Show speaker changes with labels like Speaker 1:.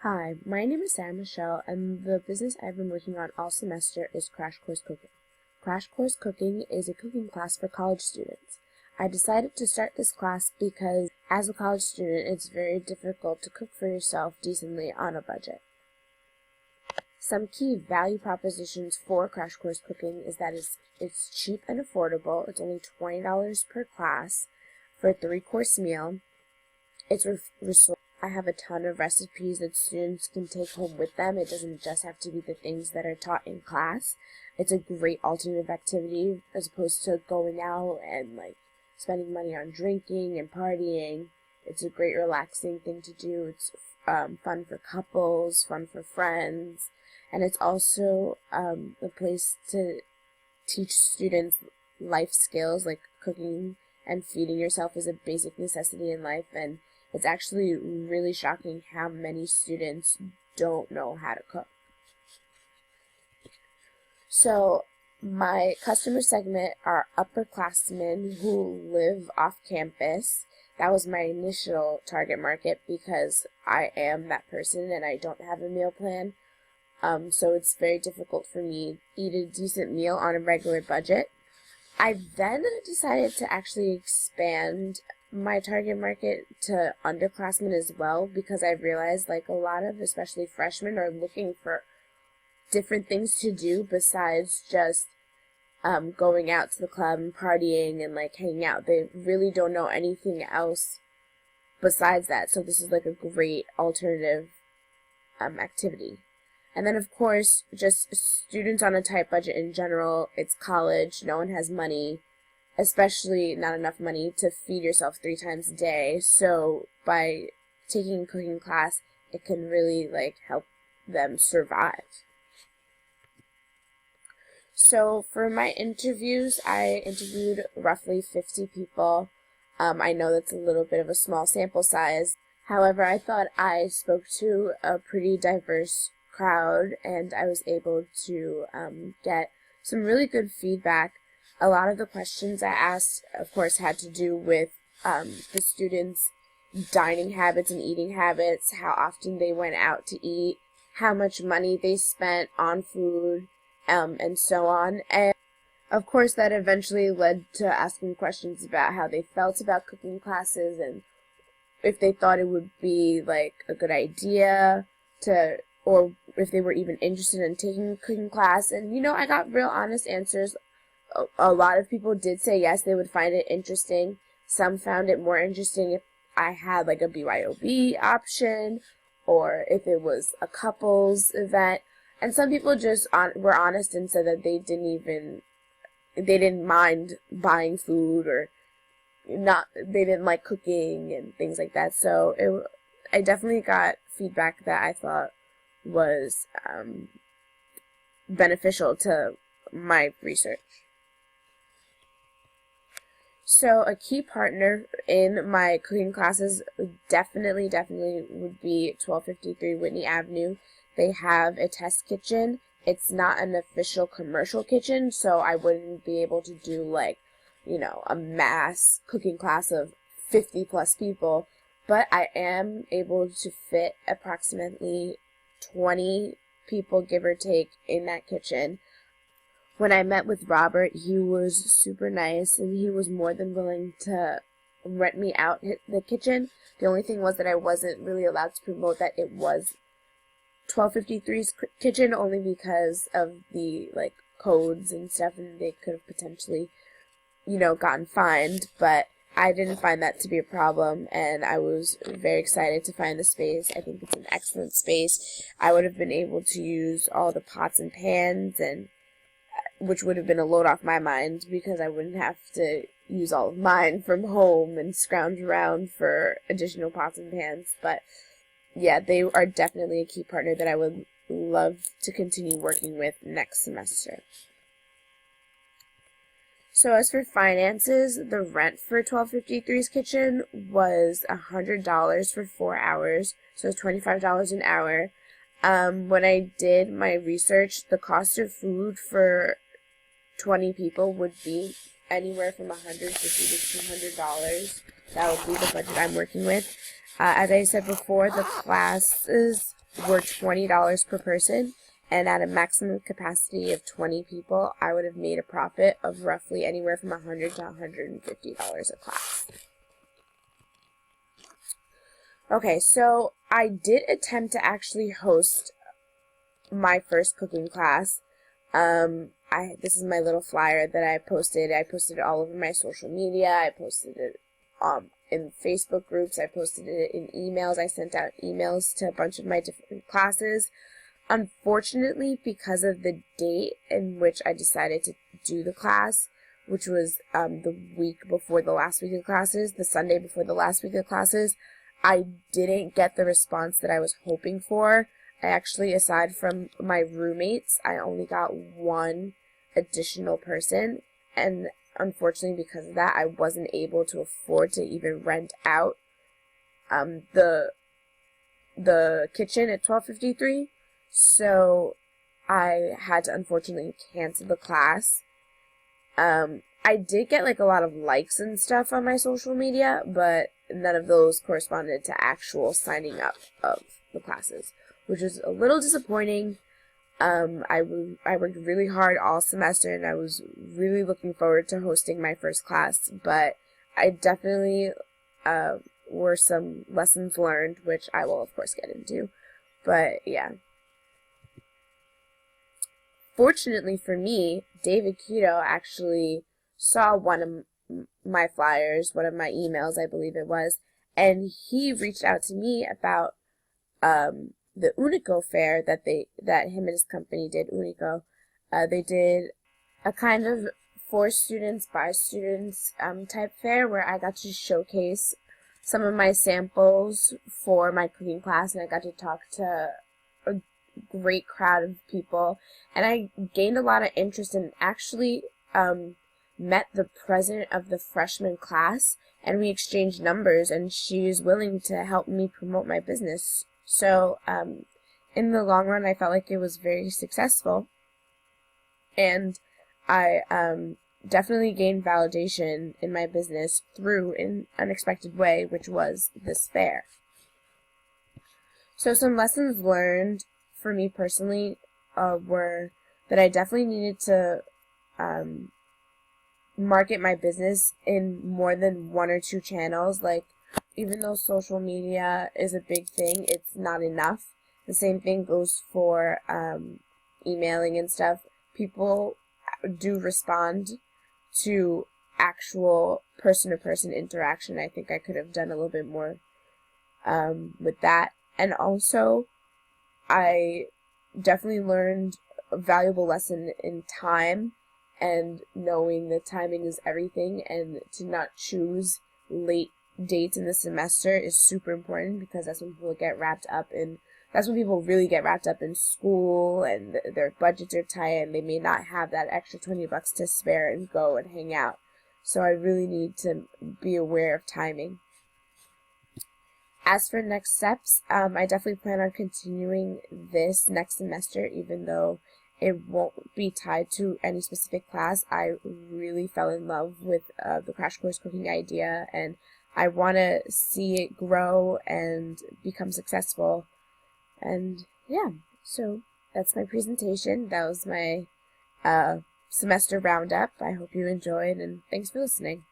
Speaker 1: Hi, my name is Sarah Michelle, and the business I've been working on all semester is Crash Course Cooking. Crash Course Cooking is a cooking class for college students. I decided to start this class because, as a college student, it's very difficult to cook for yourself decently on a budget. Some key value propositions for Crash Course Cooking is that it's cheap and affordable. It's only $20 per class for a 3-course meal. It's I have a ton of recipes that students can take home with them. It doesn't just have to be the things that are taught in class. It's a great alternative activity as opposed to going out and spending money on drinking and partying. It's a great relaxing thing to do. It's fun for couples, fun for friends, and it's also a place to teach students life skills like cooking and feeding yourself is a basic necessity in life, and it's actually really shocking how many students don't know how to cook. So my customer segment are upperclassmen who live off campus. That was my initial target market because I am that person and I don't have a meal plan. So it's very difficult for me to eat a decent meal on a regular budget. I then decided to actually expand my target market to underclassmen as well, because I realized a lot of especially freshmen are looking for different things to do besides just going out to the club and partying and hanging out. They really don't know anything else besides that, so this is a great alternative activity. And then, of course, just students on a tight budget in general. It's college. No one has money, especially not enough money to feed yourself 3 times a day. So by taking a cooking class, it can really help them survive. So for my interviews, I interviewed roughly 50 people. I know that's a little bit of a small sample size. However, I thought I spoke to a pretty diverse crowd, and I was able to get some really good feedback. A lot of the questions I asked, of course, had to do with the students' dining habits and eating habits, how often they went out to eat, how much money they spent on food, and so on. And of course, that eventually led to asking questions about how they felt about cooking classes and if they thought it would be a good idea to, or if they were even interested in taking a cooking class. And I got real honest answers. A lot of people did say yes, they would find it interesting. Some found it more interesting if I had a BYOB option, or if it was a couples event. And some people just were honest and said that they didn't mind buying food, or they didn't like cooking and things like that. So I definitely got feedback that I thought was beneficial to my research. So a key partner in my cooking classes definitely would be 1253 Whitney Avenue. They have a test kitchen. It's not an official commercial kitchen, so I wouldn't be able to do a mass cooking class of 50 plus people, but I am able to fit approximately 20 people, give or take, in that kitchen. When I met with Robert, he was super nice, and he was more than willing to rent me out the kitchen. The only thing was that I wasn't really allowed to promote that it was 1253's kitchen, only because of the codes and stuff, and they could have potentially gotten fined. But I didn't find that to be a problem, and I was very excited to find the space. I think it's an excellent space. I would have been able to use all the pots and pans, and which would have been a load off my mind because I wouldn't have to use all of mine from home and scrounge around for additional pots and pans. But yeah, they are definitely a key partner that I would love to continue working with next semester. So as for finances, the rent for 1253's kitchen was $100 for 4 hours, so it's $25 an hour. When I did my research, the cost of food for 20 people would be anywhere from $150 to $200. That would be the budget I'm working with. As I said before, the classes were $20 per person, and at a maximum capacity of 20 people, I would have made a profit of roughly anywhere from $100 to $150 a class. Okay, so I did attempt to actually host my first cooking class. This is my little flyer that I posted. I posted it all over my social media. I posted it in Facebook groups. I posted it in emails. I sent out emails to a bunch of my different classes. Unfortunately, because of the date in which I decided to do the class, which was the week before the last week of classes, the Sunday before the last week of classes, I didn't get the response that I was hoping for. I actually, aside from my roommates, I only got one additional person, and unfortunately because of that, I wasn't able to afford to even rent out the kitchen at 1253, so I had to unfortunately cancel the class. I did get like a lot of likes and stuff on my social media, but none of those corresponded to actual signing up of the classes, which was a little disappointing. I worked really hard all semester, and I was really looking forward to hosting my first class, but I definitely were some lessons learned, which I will of course get into. But yeah. Fortunately for me, David Keto actually saw one of my flyers, one of my emails, I believe it was, and he reached out to me about the Unico fair that him and his company did. Unico, they did a kind of for students by students type fair where I got to showcase some of my samples for my cooking class, and I got to talk to a great crowd of people, and I gained a lot of interest and actually met the president of the freshman class, and we exchanged numbers, and she was willing to help me promote my business. So in the long run, I felt like it was very successful, and I definitely gained validation in my business through an unexpected way, which was this fair. So some lessons learned for me personally were that I definitely needed to market my business in more than one or two channels. Like, even though social media is a big thing, it's not enough. The same thing goes for emailing and stuff. People do respond to actual person-to-person interaction. I think I could have done a little bit more with that. And also, I definitely learned a valuable lesson in time, and knowing that timing is everything, and to not choose late dates in the semester is super important, because that's when people really get wrapped up in school, and their budgets are tight, and they may not have that extra $20 to spare and go and hang out. So I really need to be aware of timing. As for next steps, I definitely plan on continuing this next semester, even though it won't be tied to any specific class. I really fell in love with the crash course cooking idea, and I want to see it grow and become successful. And yeah, so that's my presentation. That was my semester roundup. I hope you enjoyed, and thanks for listening.